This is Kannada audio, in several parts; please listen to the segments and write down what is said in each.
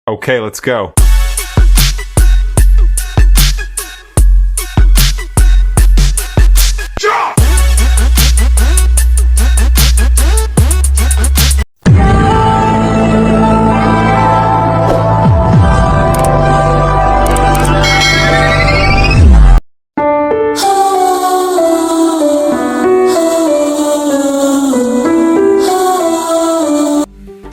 Okay, let's go.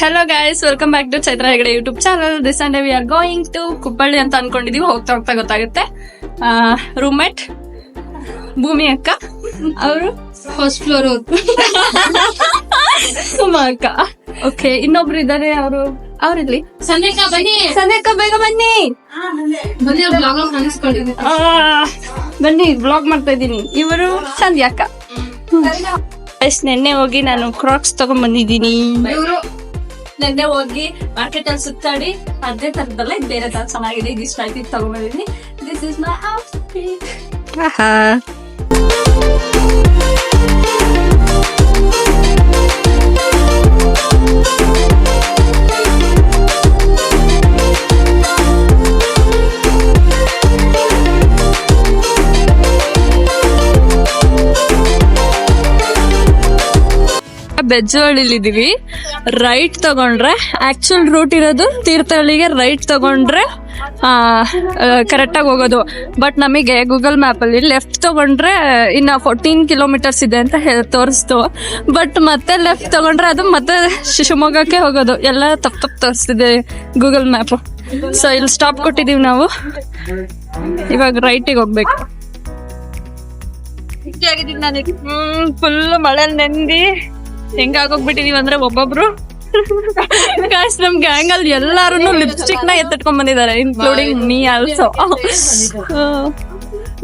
Hello guys, welcome back to Chaitra Hegde YouTube channel. This Sunday we are going to Kuppalli ಅಂತ ಅನ್ಕೊಂಡಿದೀವಿ. ಹೋಗ್ತಾ ಹೋಗ್ತಾ ಗೊತ್ತಾಗುತ್ತೆ. ರೂಮ್ಮೇಟ್ ಭೂಮಿ ಅಕ್ಕ, ಅವರು ಫಸ್ಟ್ ಫ್ಲೋರ್ ಸುಮಾ ಅಕ್ಕ. ಓಕೆ, ಇನ್ನೊಬ್ರು ಇದ್ದಾರೆ, ಅವ್ರಿರ್ಲಿ. ಸಂದೇಕ ಬೇಗ ಬನ್ನಿ. ಬನ್ನಿ, ಬ್ಲಾಗ್ ಮಾಡ್ತಾ ಇದ್ದೀನಿ. ಇವರು ಸಂಧ್ಯಾ ಅಕ್ಕ. ನೆನ್ನೆ ಹೋಗಿ ನಾನು ಕ್ರಾಕ್ಸ್ ತಗೊಂಡ್ ಬಂದಿದ್ದೀನಿ. ನೆನ್ನೆ ಹೋಗಿ ಮಾರ್ಕೆಟ್ ಅಲ್ಲಿ ಸುತ್ತಾಡಿ ಅದೇ ತರದಲ್ಲ ಬೇರೆ ತರ ಚೆನ್ನಾಗಿದೆ, ಇದು ಇಷ್ಟ ಆಯ್ತು, ತಗೊಂಡಿದ್ದೀನಿ. This is my outfit. ಬೆಜ್ಜವಳ್ಳಿಲಿದೀವಿ. ರೈಟ್ ತಗೊಂಡ್ರೆ ಆಕ್ಚುಲ್ ರೂಟ್ ಇರೋದು ತೀರ್ಥಹಳ್ಳಿಗೆ, ರೈಟ್ ತಗೊಂಡ್ರೆ ಕರೆಕ್ಟ್ ಆಗಿ ಹೋಗೋದು. ಬಟ್ ನಮಗೆ ಗೂಗಲ್ ಮ್ಯಾಪ್ ಅಲ್ಲಿ ಲೆಫ್ಟ್ ತಗೊಂಡ್ರೆ ಇನ್ನ 14 ಕಿಲೋಮೀಟರ್ಸ್ ಇದೆ ಅಂತ ತೋರಿಸ್ತು. ಬಟ್ ಮತ್ತೆ ಲೆಫ್ಟ್ ತಗೊಂಡ್ರೆ ಅದು ಮತ್ತೆ ಶಿವಮೊಗ್ಗಕ್ಕೆ ಹೋಗೋದು. ಎಲ್ಲ ತಪ್ಪು ತೋರಿಸ್ತಿದೆ ಗೂಗಲ್ ಮ್ಯಾಪ್. ಸೊ ಇಲ್ಲಿ ಸ್ಟಾಪ್ ಕೊಟ್ಟಿದೀವಿ ನಾವು. ಇವಾಗ ರೈಟಿಗೆ ಹೋಗ್ಬೇಕು. ಫುಲ್ ಮಳೆ ನೆಂದಿ ಹೆಂಗಾಗೋಗ್ಬಿಟ್ಟಿದೀವಿ ಅಂದ್ರೆ ಒಬ್ಬೊಬ್ರು ನಮ್ ಗ್ಯಾಂಗ್ ಅಲ್ಲಿ ಎಲ್ಲಾರು ಲಿಪ್ಸ್ಟಿಕ್ ನ ಎತ್ತಿಟ್ಕೊಂಡ್ ಬಂದಿದ್ದಾರೆ, ಇನ್ಕ್ಲೂಡಿಂಗ್ ಮೀ ಆಲ್ಸೋ.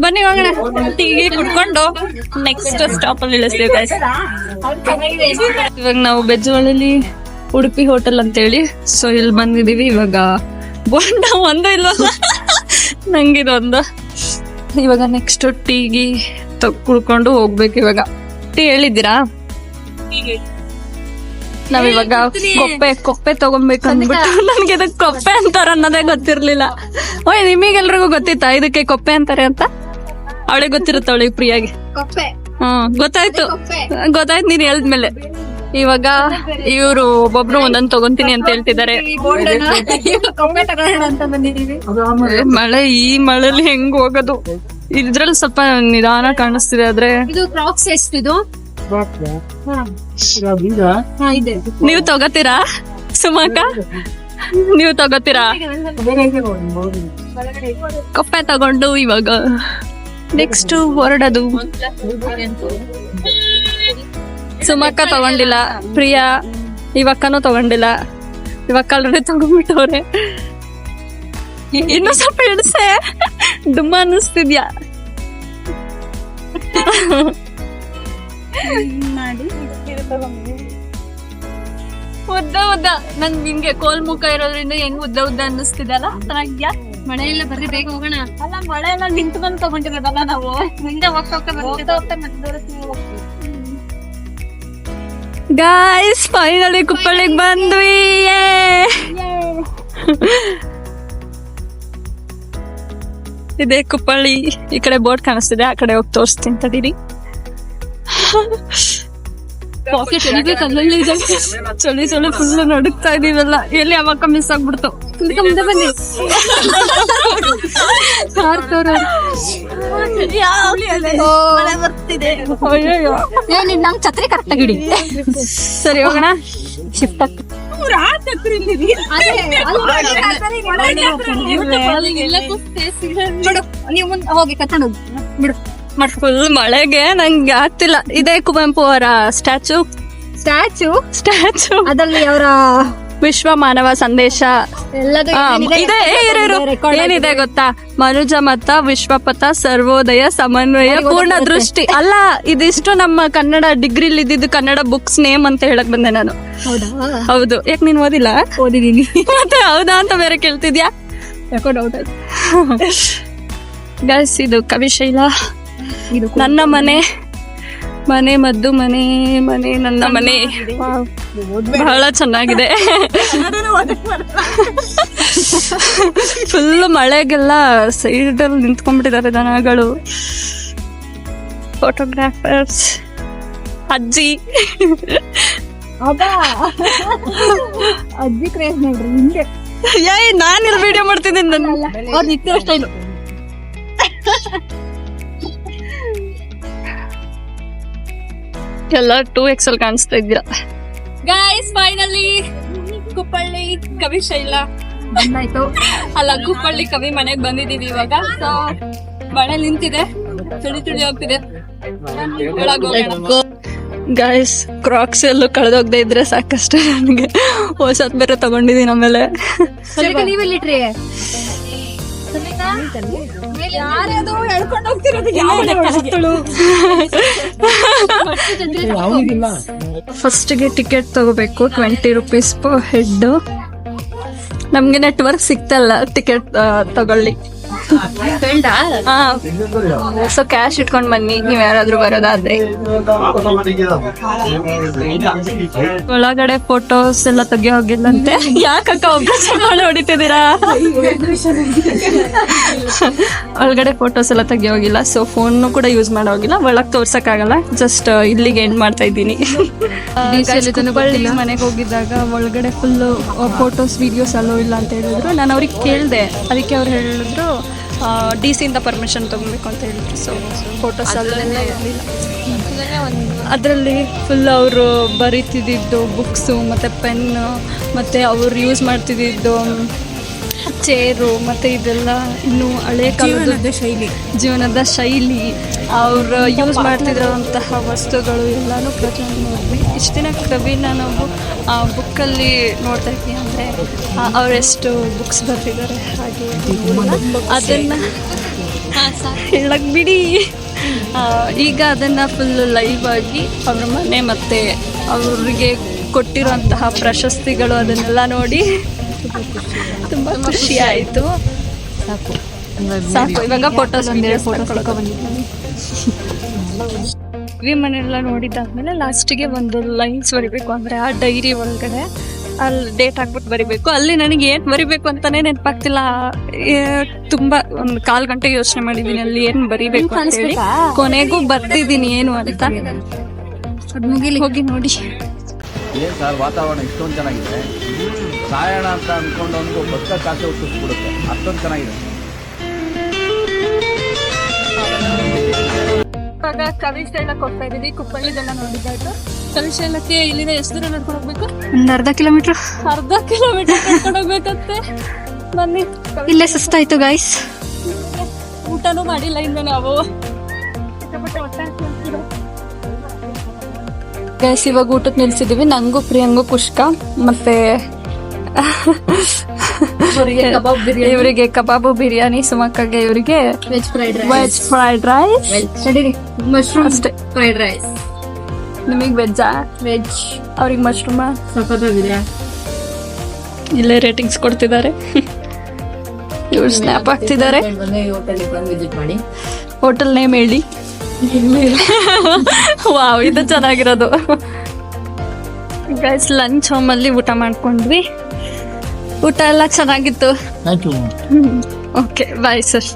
ಬನ್ನಿ ಹೋಗೋಣ, ಟೀ ಕುಡ್ಕೊಂಡು ನೆಕ್ಸ್ಟ್ ಸ್ಟಾಪ್ ಅಲ್ಲಿ ಇಳಿಸ್ತೀವಿ guys. ಇವಾಗ ನಾವು ಬೆಜ್ಜವಳ್ಳಿಲಿ ಉಡುಪಿ ಹೋಟೆಲ್ ಅಂತ ಹೇಳಿ, ಸೊ ಇಲ್ಲಿ ಬಂದಿದೀವಿ. ಇವಾಗ ಬೋಂಡ ಒಂದು ಇಲ್ವಲ್ಲ, ನಂಗಿದೊಂದು. ಇವಾಗ ನೆಕ್ಸ್ಟ್ ಟೀಗಿ ಕುಡ್ಕೊಂಡು ಹೋಗ್ಬೇಕು. ಇವಾಗ ಟೀ ಹೇಳಿದ್ದೀರಾ? ನಾವಿವಾಗ ಕೊಪ್ಪೆ ತಗೊಬೇಕು ಅಂದ್ಬಿಟ್ಟು, ನನ್ಗೆ ಇದಕ್ಕೆ ಕೊಪ್ಪೆ ಅಂತಾರ ಅನ್ನೋದೇ ಗೊತ್ತಿರ್ಲಿಲ್ಲ. ಓಯ್, ನಿಮಗೆಲ್ರಿಗೂ ಗೊತ್ತಿತ್ತಾ ಇದಕ್ಕೆ ಕೊಪ್ಪೆ ಅಂತಾರೆ ಅಂತ? ಅವಳಿಗೆ ಗೊತ್ತಿರುತ್ತೆ, ಅವಳಿಗೆ ಪ್ರಿಯಾಗಿ. ಗೊತ್ತಾಯ್ತು ನೀನ್ ಹೇಳಿದ್ಮೇಲೆ. ಇವಾಗ ಇವ್ರು ಒಬ್ಬೊಬ್ರು ಒಂದೊಂದು ತಗೊಂತೀನಿ ಅಂತ ಹೇಳ್ತಿದ್ದಾರೆ. ಮಳೆ, ಈ ಮಳೆಲಿ ಹೆಂಗ್ ಹೋಗೋದು? ಇದ್ರಲ್ಲಿ ಸ್ವಲ್ಪ ನಿಧಾನ ಕಾಣಿಸ್ತಿದೆ. ಆದ್ರೆ ಇದು ಕ್ರಾಕ್ಸ್ ಎಷ್ಟಿದು? ನೀವು ತಗೋತೀರಾ ಸುಮಾಕ? ನೀವು ತಗೋತೀರಾ? ಕೊಪ್ಪೆ ತಗೊಂಡು ಇವಾಗ ನೆಕ್ಸ್ಟ್ ಹೊರಡೋದು. ಸುಮಕ್ಕ ತಗೊಂಡಿಲ್ಲ, ಪ್ರಿಯಾ ಇವಕ್ಕನೂ ತಗೊಂಡಿಲ್ಲ. ಇವಕ್ಕ ಆಲ್ರೆಡಿ ತಗೊಂಡ್ಬಿಟ್ಟವ್ರೆ. ಇನ್ನು ಸ್ವಲ್ಪ ಇಳಿಸೆ, ಡುಮ್ಮ ಅನ್ನಿಸ್ತಿದ್ಯಾ? ಉದ್ದ ನನ್ ನಿಮ್ಗೆ ಕೋಲ್ ಮುಖ ಇರೋದ್ರಿಂದ ಹೆಂಗ್ ಉದ್ದ ಅನ್ನಿಸ್ತಿದಲ್ಲ. ಚೆನ್ನಾಗಿದ್ಯಾ? ಮಳೆ ಎಲ್ಲ ಬರ್ರಿ, ಬೇಗ ಹೋಗೋಣ. ಅಲ್ಲ, ಮಳೆ ಎಲ್ಲ ನಿಂತು ಬಂದು ತಗೊಂಡಿರೋದಲ್ಲ ನಾವು. ಮುಂದೆ ಹೋಗ್ತಾ ಗಾಯ್ಸ್, ಫೈನಲಿ ಕುಪ್ಪಳ್ಳಿಗೆ ಬಂದ್ವಿ. ಇದೇ ಕುಪ್ಪಳ್ಳಿ. ಈ ಕಡೆ ಬೋರ್ಡ್ ಕಾಣಿಸ್ತಿದೆ, ಆ ಕಡೆ ಹೋಗಿ ತೋರಿಸ್ತೀನಿ ತಡೀರಿ. ಚಳಿ ಫುಲ್ ನಡುಕ್ತಾ ಇದೀವಲ್ಲ, ಎಲ್ಲಿ ಅವಾಗ ಮಿಸ್ ಆಗ್ಬಿಡ್ತು. ಮುಂದೆ ಬನ್ನಿ. ನಮ್ ಛತ್ರಿ ಕರೆಕ್ಟ್ ಆಗಿ ಸರಿ, ಹೋಗೋಣ. ಶಿಫ್ಟ್ ನೀವು ಹೋಗಿ ಕರ್ಕೊಂಡು ಬಿಡು. ಫುಲ್ ಮಳೆಗೆ ನಂಗೆ ಆಗ್ತಿಲ್ಲ. ಇದೇ ಕುವೆಂಪು ಅವರ ಸ್ಟ್ಯಾಚು ಅದ್ರಲ್ಲಿ ಅವರ ವಿಶ್ವ ಮಾನವ ಸಂದೇಶ ಏನಿದೆ ಗೊತ್ತಾ? ಮನುಜ ಮತ, ವಿಶ್ವಪಥ, ಸರ್ವೋದಯ, ಸಮನ್ವಯ, ಪೂರ್ಣ ದೃಷ್ಟಿ. ಅಲ್ಲ, ಇದಿಷ್ಟು ನಮ್ಮ ಕನ್ನಡ ಡಿಗ್ರಿಲಿ ಇದ್ದಿದ್ದು ಕನ್ನಡ ಬುಕ್ಸ್ ನೇಮ್ ಅಂತ ಹೇಳಕ್ ಬಂದೆ ನಾನು. ಹೌದು. ಯಾಕೆ ನೀನ್ ಓದಿಲ್ಲ? ಓದಿದೀನಿ. ಮತ್ತೆ ಹೌದಾ ಅಂತ ಬೇರೆ ಕೇಳ್ತಿದ್ಯಾ? ಯಾಕೋ ಡೌಟ್ ಆಯ್ತು. ಗೈಸ್, ಇದು ಕವಿಶೈಲ. ನನ್ನ ಮನೆ ಮದ್ದು ಮನೆ ನನ್ನ ಮನೆ. ಬಹಳ ಚೆನ್ನಾಗಿದೆ. ಫುಲ್ ಮಳೆಗೆಲ್ಲ ಸೈಡಲ್ಲಿ ನಿಂತ್ಕೊಂಡ್ಬಿಟ್ಟಿದ್ದಾರೆ ದನಗಳು. ಫೋಟೋಗ್ರಾಫರ್ಸ್ ಅಜ್ಜಿ ಅಜ್ಜಿ ಕ್ರೇಜ್ ನೋಡ್ರಿ ಹಿಂಗೆ. ನಾನು ವಿಡಿಯೋ ಮಾಡ್ತಿದ್ದೀನಿ. ಅವ್ರು ನಿಂತಿರೋ ಸ್ಟೈಲು. ಎಲ್ಲ 2XL ಕಾಣಿಸ್ತಾ ಇದ್ದೀರಾ ಗೈಸ್. ಫೈನಲಿ ಕುಪ್ಪಳ್ಳಿ ಕವಿ ಶೈಲ ಬಂದಾಯ್ತು. ಅಲ್ಲ, ಕುಪ್ಪಳ್ಳಿ ಕವಿ ಮನೆಗೆ ಬಂದಿದೀವಿ ಇವಾಗ. ಸೊ ಮಳೆ ನಿಂತಿದೆ, ತುಳಿ ಹೋಗ್ತಿದೆ. ಗೈಸ್, ಕ್ರಾಕ್ಸ್ ಎಲ್ಲೂ ಕಳೆದೋಗದೆ ಇದ್ರೆ ಸಾಕಷ್ಟೇ. ನನಗೆ ಹೊಸತ್ ಬೇರೆ ತಗೊಂಡಿದ್ದೀನಿ. ಆಮೇಲೆ ನೀವೆಲ್ಲಿಟ್ರಿ? ಫಸ್ಟ್ಗೆ ಟಿಕೆಟ್ ತಗೋಬೇಕು, 20 rupees per ಹೆಡ್. ನಮ್ಗೆ ನೆಟ್ವರ್ಕ್ ಸಿಗ್ತಲ್ಲ ಟಿಕೆಟ್ ತಗೊಳ್ಳಿ. ಸೊ ಕ್ಯಾಶ್ ಇಟ್ಕೊಂಡ್ ಬನ್ನಿ ನೀವ್ ಯಾರಾದ್ರೂ ಬರೋದಾದ್ರೆ. ಒಳಗಡೆ ಫೋಟೋಸ್ ಎಲ್ಲ ತೆಗಿಯೋ ಹೋಗಿಲ್ಲಂತೆ. ಯಾಕಕ್ಕ ಒಬ್ಬರು ಹೊಡಿತಿದ್ದೀರಾ? ಒಳಗಡೆ ಫೋಟೋಸ್ ಎಲ್ಲ ತೆಗಿಯೋ ಹೋಗಿಲ್ಲ. ಸೊ ಫೋನ್ ಕೂಡ ಯೂಸ್ ಮಾಡೋ ಹೋಗಿಲ್ಲ. ಒಳಗ್ ತೋರ್ಸಕ್ ಆಗಲ್ಲ. ಜಸ್ಟ್ ಇಲ್ಲಿಗೆ ಎಂಡ್ ಮಾಡ್ತಾ ಇದ್ದೀನಿ. ಮನೆಗೆ ಹೋಗಿದ್ದಾಗ ಒಳಗಡೆ ಫುಲ್ ಫೋಟೋಸ್ ವಿಡಿಯೋಸ್ ಅಲ್ಲೋ ಇಲ್ಲ ಅಂತ ಹೇಳಿದ್ರು. ನಾನು ಅವ್ರಿಗೆ ಕೇಳಿದೆ, ಅದಕ್ಕೆ ಅವ್ರು ಹೇಳಿದ್ರು DC ಇಂದ ಪರ್ಮಿಷನ್ ತಗೊಬೇಕು ಅಂತ ಹೇಳಿದ್ರು. ಸೊ ಫೋಟೋಸ್ ಅಲ್ಲೇ ಇರಲಿಲ್ಲ. ಅದರಲ್ಲಿ ಫುಲ್ ಅವರು ಬರೀತಿದ್ದು ಬುಕ್ಸು ಮತ್ತು ಪೆನ್ನು ಮತ್ತು ಅವ್ರು ಯೂಸ್ ಮಾಡ್ತಿದ್ದು ಚೇರು ಮತ್ತು ಇದೆಲ್ಲ ಇನ್ನೂ ಹಳೆ ಕಾಲದ ಜೀವನದ ಶೈಲಿ, ಅವರು ಯೂಸ್ ಮಾಡ್ತಿರೋಂತಹ ವಸ್ತುಗಳು ಎಲ್ಲನೂ ಪ್ರತಿಯೊಂದು ನೋಡಿದ್ವಿ. ಇಷ್ಟು ದಿನ ಕವಿನ ನಾವು ಬುಕ್ಕಲ್ಲಿ ನೋಡ್ತಾ ಇದ್ವಿ. ಅಂದರೆ ಅವರೆಷ್ಟು ಬುಕ್ಸ್ ಬರ್ತಿದ್ದಾರೆ ಹಾಗೆ ಅದನ್ನು ಹೇಳಕ್ ಬಿಡಿ. ಈಗ ಅದನ್ನು ಫುಲ್ ಲೈವ್ ಆಗಿ ಅವ್ರ ಮನೆ ಮತ್ತು ಅವ್ರಿಗೆ ಕೊಟ್ಟಿರೋಂತಹ ಪ್ರಶಸ್ತಿಗಳು ಅದನ್ನೆಲ್ಲ ನೋಡಿ ತುಂಬ ಖುಷಿ ಆಯಿತು. ಸಾಕು ಇವಾಗ ಫೋಟೋಸ್ ಈ ಮನೆಯೆಲ್ಲ ನೋಡಿದಾದ್ಮೇಲೆ ಲಾಸ್ಟಿಗೆ ಒಂದು ಲೈನ್ಸ್ ಬರಿಬೇಕು. ಅಂದರೆ ಆ ಡೈರಿ ಒಳಗಡೆ ಅಲ್ಲಿ ಡೇಟ್ ಹಾಕ್ಬಿಟ್ಟು ಬರಿಬೇಕು. ಅಲ್ಲಿ ನನಗೆ ಏನು ಬರಿಬೇಕು ಅಂತಾನೆ ನೆನಪಾಗ್ತಿಲ್ಲ. ತುಂಬಾ ಒಂದು 1/4 ಗಂಟೆ ಯೋಚನೆ ಮಾಡಿದ್ದೀನಿ ಅಲ್ಲಿ ಏನು ಬರಿಬೇಕು ಅಂತ ಹೇಳಿ. ಕೊನೆಗೂ ಬರ್ತಿದ್ದೀನಿ ಏನು ಅಂತ. ಹೋಗಿ ನೋಡಿ. ಏನ್ ಸರ್ ವಾತಾವರಣ ಇಷ್ಟೊಂದು ಚೆನ್ನಾಗಿದೆ. ಸಾಯೋಣ ಅಂತ ಅನ್ಕೊಂಡು ಒಂದು ಬಸ್ಸ ಕಾಸೆ ಹುಟ್ಟಿಸ್ಬಿಡುತ್ತೆ, ಅಷ್ಟೊಂದು ಚೆನ್ನಾಗಿದೆ. ಇವಾಗ ಕವಿಶೈಲಕ್ಕೆ ಹೋಗ್ತಾ ಇದೀವಿ. ಕುಪ್ಪಳ್ಳಿದೆಲ್ಲ ನೋಡಿದ್ದಾಯ್ತು. ಕವಿಶೈಲಕ್ಕೆ ಇಲ್ಲಿಂದ ಎಷ್ಟು ದೂರ ನಡ್ಕೊಂಡು ಹೋಗ್ಬೇಕು? ಒಂದು ಅರ್ಧ ಕಿಲೋಮೀಟರ್ ನಡ್ಕೊಂಡು ಹೋಗ್ಬೇಕಂತೆ. ಬನ್ನಿ. ಇಲ್ಲೇ ಸುಸ್ತಾಯ್ತು ಗೈಸ್. ಊಟನೂ ಮಾಡಿಲ್ಲ ಇನ್ನು ನಾವು. ಗೈಸ್ ಇವಾಗ ಊಟಕ್ಕೆ ನಿಲ್ಸಿದೀವಿ. ನಂಗೂ ಪ್ರಿಯಂಗೂ ಕುಷ್ಕ ಮತ್ತೆ ಇವರಿಗೆ ಕಬಾಬು ಬಿರಿಯಾನಿ, ಸುಮಕ್ಕಗೆ ಇವರಿಗೆ ವೆಜ್ ಫ್ರೈಡ್ ರೈಸ್, ಮಶ್ರೂಮ್ ಅಷ್ಟೇ ಫ್ರೈಡ್ ರೈಸ್. ನಿಮಗೆ ವೆಜ್ಜಾ? ವೆಜ್. ಅವ್ರಿಗೆ ಮಶ್ರೂಮ. ಸಖತ್ತಾಗಿದೆ. ಇಲ್ಲೇ ರೇಟಿಂಗ್ಸ್ ಕೊಡ್ತಿದ್ದಾರೆ. ಇವ್ರು ಸ್ನ್ಯಾಪ್ ಹಾಕ್ತಿದ್ದಾರೆ. ಹೋಟೆಲ್ ನೇಮ್ ಹೇಳಿ. ವಾವ್, ಇದು ಚೆನ್ನಾಗಿರೋದು. ಗೈಸ್ ಲಂಚ್ ಹೋಮಲ್ಲಿ ಊಟ ಮಾಡ್ಕೊಂಡ್ವಿ. ಊಟ ಎಲ್ಲ ಚೆನ್ನಾಗಿತ್ತು. Okay bye sir.